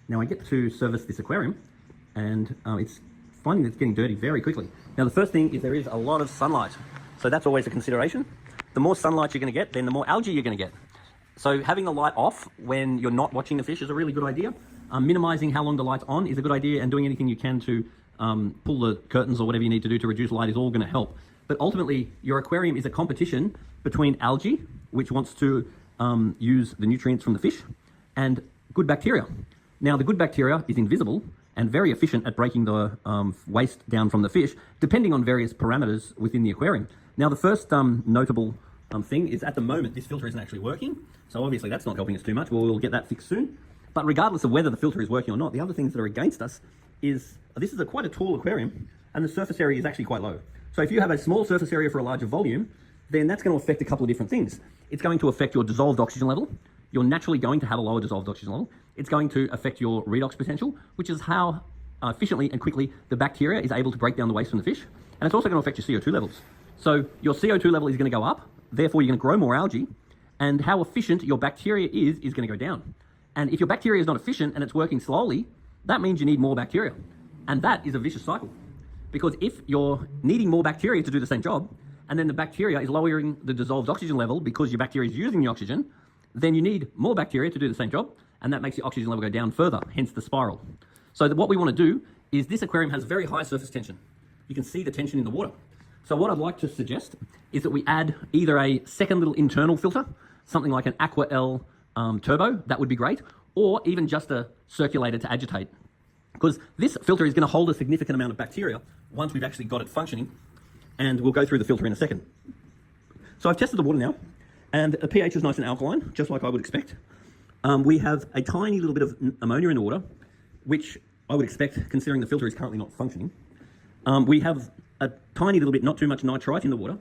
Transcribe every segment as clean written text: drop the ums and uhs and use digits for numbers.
Now I get to service this aquarium, and it's finding that it's getting dirty very quickly. Now the first thing is there is a lot of sunlight, so that's always a consideration. The more sunlight you're going to get, then the more algae you're going to get. So having the light off when you're not watching the fish is a really good idea. Minimizing how long the light's on is a good idea, and doing anything you can to pull the curtains or whatever you need to do to reduce light is all going to help. But ultimately, your aquarium is a competition between algae, which wants to use the nutrients from the fish, and good bacteria. Now, the good bacteria is invisible and very efficient at breaking the waste down from the fish, depending on various parameters within the aquarium. Now, the first notable thing is at the moment, this filter isn't actually working. So obviously that's not helping us too much. We'll get that fixed soon. But regardless of whether the filter is working or not, the other things that are against us is this is quite a tall aquarium, and the surface area is actually quite low. So if you have a small surface area for a larger volume, then that's going to affect a couple of different things. It's going to affect your dissolved oxygen level. You're naturally going to have a lower dissolved oxygen level. It's going to affect your redox potential, which is how efficiently and quickly the bacteria is able to break down the waste from the fish. And it's also going to affect your CO2 levels. So your CO2 level is going to go up, therefore you're going to grow more algae, and how efficient your bacteria is going to go down. And if your bacteria is not efficient and it's working slowly, that means you need more bacteria. And that is a vicious cycle. Because if you're needing more bacteria to do the same job, and then the bacteria is lowering the dissolved oxygen level because your bacteria is using the oxygen, then you need more bacteria to do the same job, and that makes your oxygen level go down further, hence the spiral. So what we want to do is this aquarium has very high surface tension. You can see the tension in the water. So what I'd like to suggest is that we add either a second little internal filter, something like an Aqua L Turbo, that would be great, or even just a circulator to agitate. Because this filter is going to hold a significant amount of bacteria once we've actually got it functioning, and we'll go through the filter in a second. So I've tested the water now, and the pH is nice and alkaline, just like I would expect. We have a tiny little bit of ammonia in the water, which I would expect considering the filter is currently not functioning. We have a tiny little bit, not too much nitrite in the water,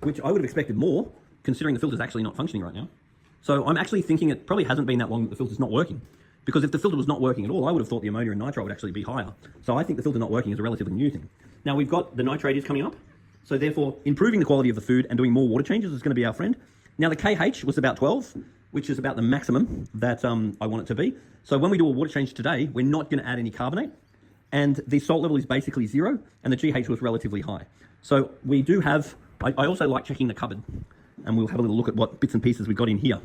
which I would have expected more considering the filter is actually not functioning right now. So I'm actually thinking it probably hasn't been that long that the filter's not working. Because if the filter was not working at all, I would have thought the ammonia and nitrite would actually be higher. So I think the filter not working is a relatively new thing. Now we've got the nitrate is coming up. So therefore, improving the quality of the food and doing more water changes is going to be our friend. Now the KH was about 12, which is about the maximum that I want it to be. So when we do a water change today, we're not going to add any carbonate. And the salt level is basically 0, and the GH was relatively high. So we do have, I also like checking the cupboard, and we'll have a little look at what bits and pieces we've got in here.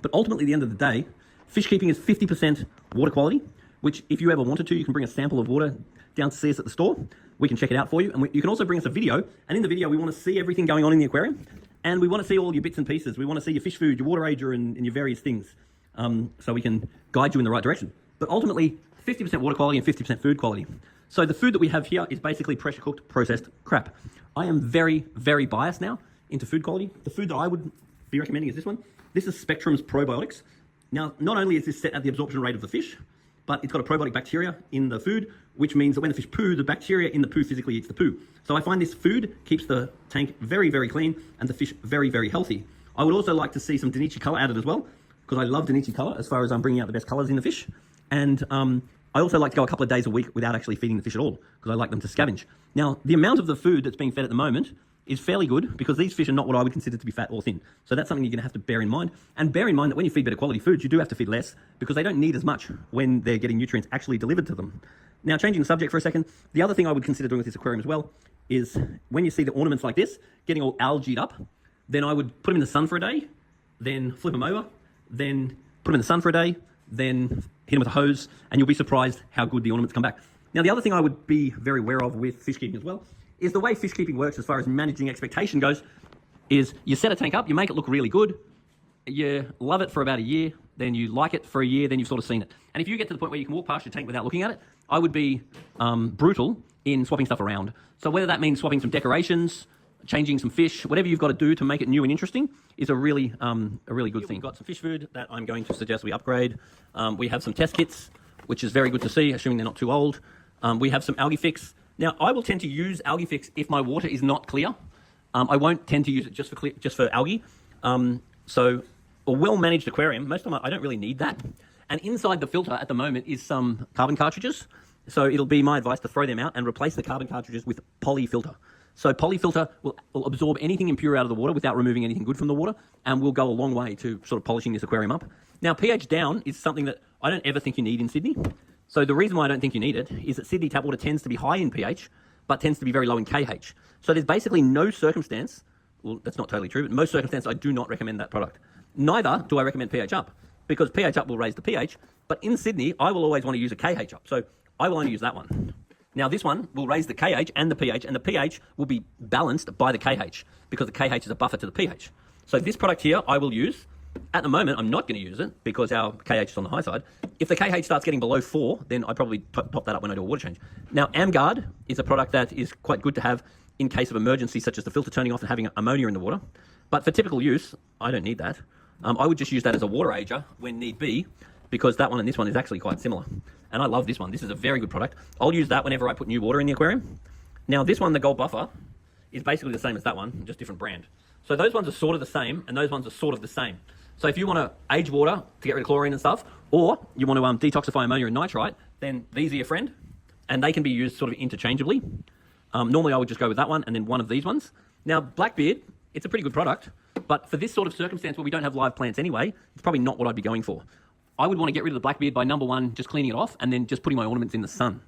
But ultimately, at the end of the day, fish keeping is 50% water quality, which if you ever wanted to, you can bring a sample of water down to see us at the store. We can check it out for you. And you can also bring us a video. And in the video, we want to see everything going on in the aquarium. And we want to see all your bits and pieces. We want to see your fish food, your water ager, and your various things. So we can guide you in the right direction. But ultimately, 50% water quality and 50% food quality. So the food that we have here is basically pressure cooked, processed crap. I am very, very biased now into food quality. The food that I would be recommending is this one. This is Spectrum's probiotics. Now, not only is this set at the absorption rate of the fish, but it's got a probiotic bacteria in the food, which means that when the fish poo, the bacteria in the poo physically eats the poo. So I find this food keeps the tank very, very clean and the fish very, very healthy. I would also like to see some Denichi color added as well, because I love Denichi color as far as I'm bringing out the best colors in the fish. And I also like to go a couple of days a week without actually feeding the fish at all, because I like them to scavenge. Now, the amount of the food that's being fed at the moment is fairly good, because these fish are not what I would consider to be fat or thin. So that's something you're going to have to bear in mind. And bear in mind that when you feed better quality foods, you do have to feed less, because they don't need as much when they're getting nutrients actually delivered to them. Now, changing the subject for a second, the other thing I would consider doing with this aquarium as well is when you see the ornaments like this, getting all algaed up, then I would put them in the sun for a day, then flip them over, then put them in the sun for a day, then hit them with a hose, and you'll be surprised how good the ornaments come back. Now, the other thing I would be very aware of with fish keeping as well is the way fish keeping works as far as managing expectation goes is you set a tank up, you make it look really good, you love it for about a year, then you like it for a year, then you've sort of seen it. And if you get to the point where you can walk past your tank without looking at it, I would be brutal in swapping stuff around. So whether that means swapping some decorations, changing some fish, whatever you've got to do to make it new and interesting is a really good thing. We've got some fish food that I'm going to suggest we upgrade. We have some test kits, which is very good to see, assuming they're not too old. We have some Algae Fix. Now, I will tend to use Algae Fix if my water is not clear. I won't tend to use it just for algae. So a well-managed aquarium, most of them I don't really need that. And inside the filter at the moment is some carbon cartridges. So it'll be my advice to throw them out and replace the carbon cartridges with polyfilter. So polyfilter will absorb anything impure out of the water without removing anything good from the water, and will go a long way to sort of polishing this aquarium up. Now, pH down is something that I don't ever think you need in Sydney. So the reason why I don't think you need it is that Sydney tap water tends to be high in pH, but tends to be very low in KH. So there's basically no circumstance, well, that's not totally true, but most circumstances I do not recommend that product. Neither do I recommend pH up, because pH up will raise the pH, but in Sydney, I will always want to use a KH up. So I will only use that one. Now this one will raise the KH and the pH will be balanced by the KH, because the KH is a buffer to the pH. So this product here I will use. At the moment, I'm not going to use it because our KH is on the high side. If the KH starts getting below 4, then I probably top that up when I do a water change. Now, AmGuard is a product that is quite good to have in case of emergency, such as the filter turning off and having ammonia in the water. But for typical use, I don't need that. I would just use that as a water ager when need be, because that one and this one is actually quite similar. And I love this one. This is a very good product. I'll use that whenever I put new water in the aquarium. Now, this one, the Gold Buffer, is basically the same as that one, just different brand. So those ones are sort of the same, and those ones are sort of the same. So if you want to age water to get rid of chlorine and stuff, or you want to detoxify ammonia and nitrite, then these are your friend, and they can be used sort of interchangeably. Normally I would just go with that one and then one of these ones. Now, Blackbeard, it's a pretty good product, but for this sort of circumstance where we don't have live plants anyway, it's probably not what I'd be going for. I would want to get rid of the Blackbeard by number one, just cleaning it off, and then just putting my ornaments in the sun.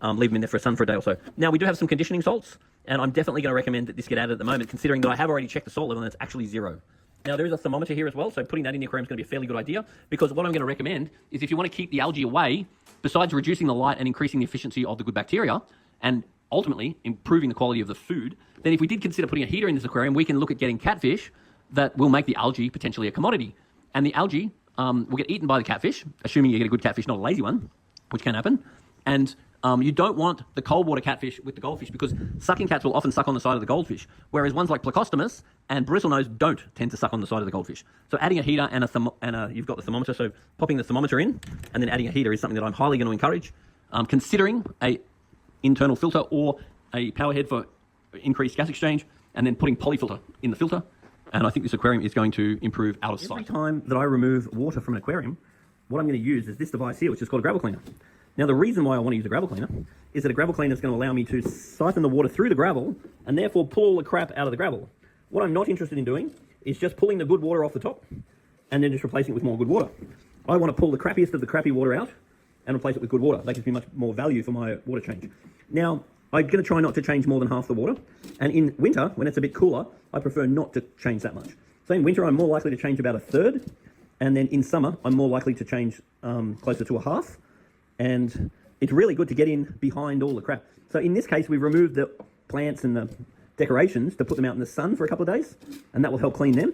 Leave them in there for a day or so. Now, we do have some conditioning salts, and I'm definitely going to recommend that this get added at the moment, considering that I have already checked the salt level and it's actually 0. Now, there is a thermometer here as well, so putting that in the aquarium is going to be a fairly good idea, because what I'm going to recommend is if you want to keep the algae away, besides reducing the light and increasing the efficiency of the good bacteria, and ultimately improving the quality of the food, then if we did consider putting a heater in this aquarium, we can look at getting catfish that will make the algae potentially a commodity. And the algae will get eaten by the catfish, assuming you get a good catfish, not a lazy one, which can happen. And you don't want the cold water catfish with the goldfish, because sucking cats will often suck on the side of the goldfish, whereas ones like Plecostomus and bristlenose don't tend to suck on the side of the goldfish. So adding a heater and you've got the thermometer, so popping the thermometer in and then adding a heater is something that I'm highly going to encourage. Considering a internal filter or a power head for increased gas exchange, and then putting polyfilter in the filter. And I think this aquarium is going to improve out of sight. Every time that I remove water from an aquarium, what I'm going to use is this device here, which is called a gravel cleaner. Now, the reason why I want to use a gravel cleaner is that a gravel cleaner is going to allow me to siphon the water through the gravel and therefore pull all the crap out of the gravel. What I'm not interested in doing is just pulling the good water off the top and then just replacing it with more good water. I want to pull the crappiest of the crappy water out and replace it with good water. That gives me much more value for my water change. Now, I'm going to try not to change more than half the water. And in winter, when it's a bit cooler, I prefer not to change that much. So in winter, I'm more likely to change about 1/3. And then in summer, I'm more likely to change closer to 1/2. And it's really good to get in behind all the crap. So in this case, we've removed the plants and the decorations to put them out in the sun for a couple of days, and that will help clean them.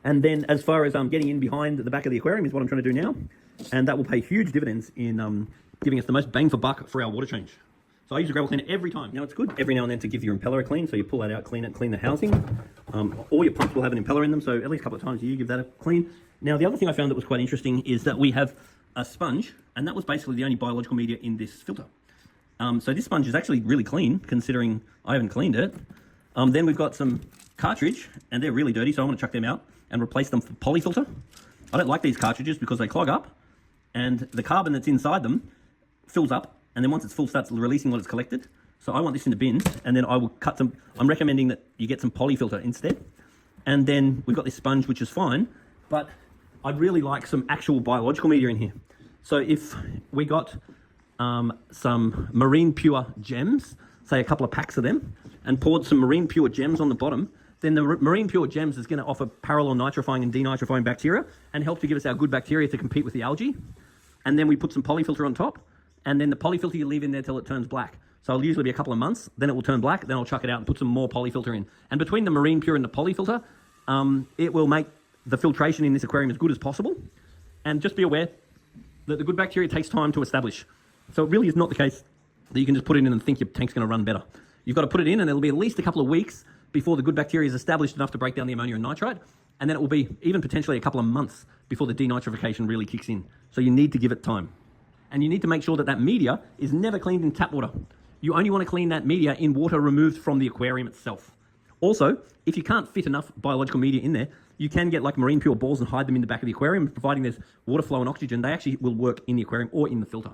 And then as far as getting in behind the back of the aquarium is what I'm trying to do now, and that will pay huge dividends in giving us the most bang for buck for our water change. So I use a gravel cleaner every time. Now, it's good every now and then to give your impeller a clean, so you pull that out, clean it, clean the housing. All your pumps will have an impeller in them, so at least a couple of times a year, give that a clean. Now, the other thing I found that was quite interesting is that we have a sponge, and that was basically the only biological media in this filter. So this sponge is actually really clean, considering I haven't cleaned it. Then we've got some cartridge, and they're really dirty, so I want to chuck them out and replace them for polyfilter. I don't like these cartridges because they clog up, and the carbon that's inside them fills up, and then once it's full, starts releasing what it's collected. So I want this in the bin, and then I will cut some. I'm recommending that you get some polyfilter instead. And then we've got this sponge, which is fine, but I'd really like some actual biological media in here. So if we got some marine pure gems, say a couple of packs of them, and poured some marine pure gems on the bottom, then the marine pure gems is going to offer parallel nitrifying and denitrifying bacteria and help to give us our good bacteria to compete with the algae. And then we put some polyfilter on top, and then the polyfilter you leave in there till it turns black. So it'll usually be a couple of months, then it will turn black, then I'll chuck it out and put some more polyfilter in. And between the marine pure and the polyfilter, it will make the filtration in this aquarium as good as possible. And just be aware that the good bacteria takes time to establish. So it really is not the case that you can just put it in and think your tank's going to run better. You've got to put it in, and it'll be at least a couple of weeks before the good bacteria is established enough to break down the ammonia and nitrite. And then it will be even potentially a couple of months before the denitrification really kicks in. So you need to give it time. And you need to make sure that that media is never cleaned in tap water. You only want to clean that media in water removed from the aquarium itself. Also, if you can't fit enough biological media in there, you can get like marine pure balls and hide them in the back of the aquarium, providing there's water flow and oxygen. They actually will work in the aquarium or in the filter.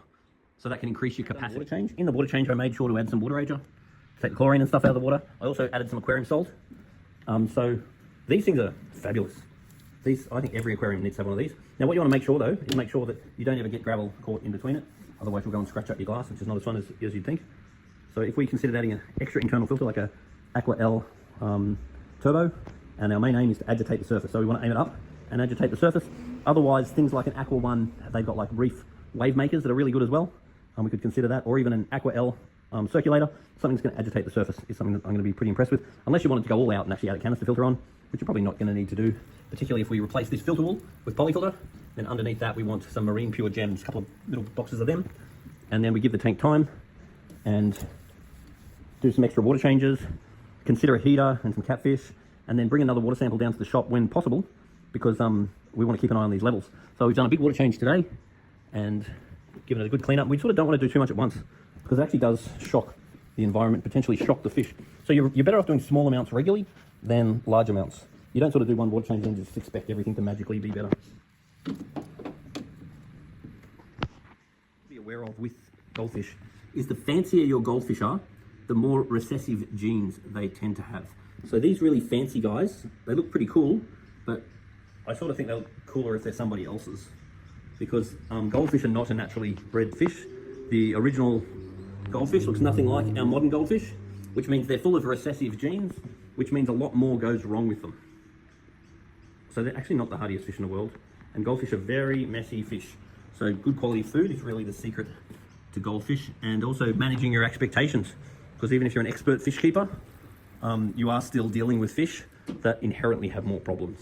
So that can increase your capacity. Water change. In the water change, I made sure to add some water ager, take the chlorine and stuff out of the water. I also added some aquarium salt. So these things are fabulous. These, I think every aquarium needs to have one of these. Now what you want to make sure though, is make sure that you don't ever get gravel caught in between it. Otherwise we'll go and scratch up your glass, which is not as fun as you'd think. So if we considered adding an extra internal filter like a Aqua L Turbo, and our main aim is to agitate the surface. So we want to aim it up and agitate the surface. Otherwise, things like an Aqua One, they've got like reef wave makers that are really good as well. We could consider that, or even an Aqua L circulator. Something that's going to agitate the surface is something that I'm going to be pretty impressed with. Unless you wanted to go all out and actually add a canister filter on, which you're probably not going to need to do, particularly if we replace this filter wool with polyfilter. Then underneath that we want some Marine Pure Gems, a couple of little boxes of them. And then we give the tank time and do some extra water changes, consider a heater and some catfish, and then bring another water sample down to the shop when possible, because we want to keep an eye on these levels. So we've done a big water change today and given it a good cleanup. We sort of don't want to do too much at once because it actually does shock the environment, potentially shock the fish. So you're better off doing small amounts regularly than large amounts. You don't sort of do one water change and just expect everything to magically be better. Be aware of with goldfish is the fancier your goldfish are, the more recessive genes they tend to have. So these really fancy guys, they look pretty cool, but I sort of think they look cooler if they're somebody else's, because goldfish are not a naturally bred fish. The original goldfish looks nothing like our modern goldfish, which means they're full of recessive genes, which means a lot more goes wrong with them. So they're actually not the hardiest fish in the world, and goldfish are very messy fish. So good quality food is really the secret to goldfish, and also managing your expectations, because even if you're an expert fish keeper, you are still dealing with fish that inherently have more problems.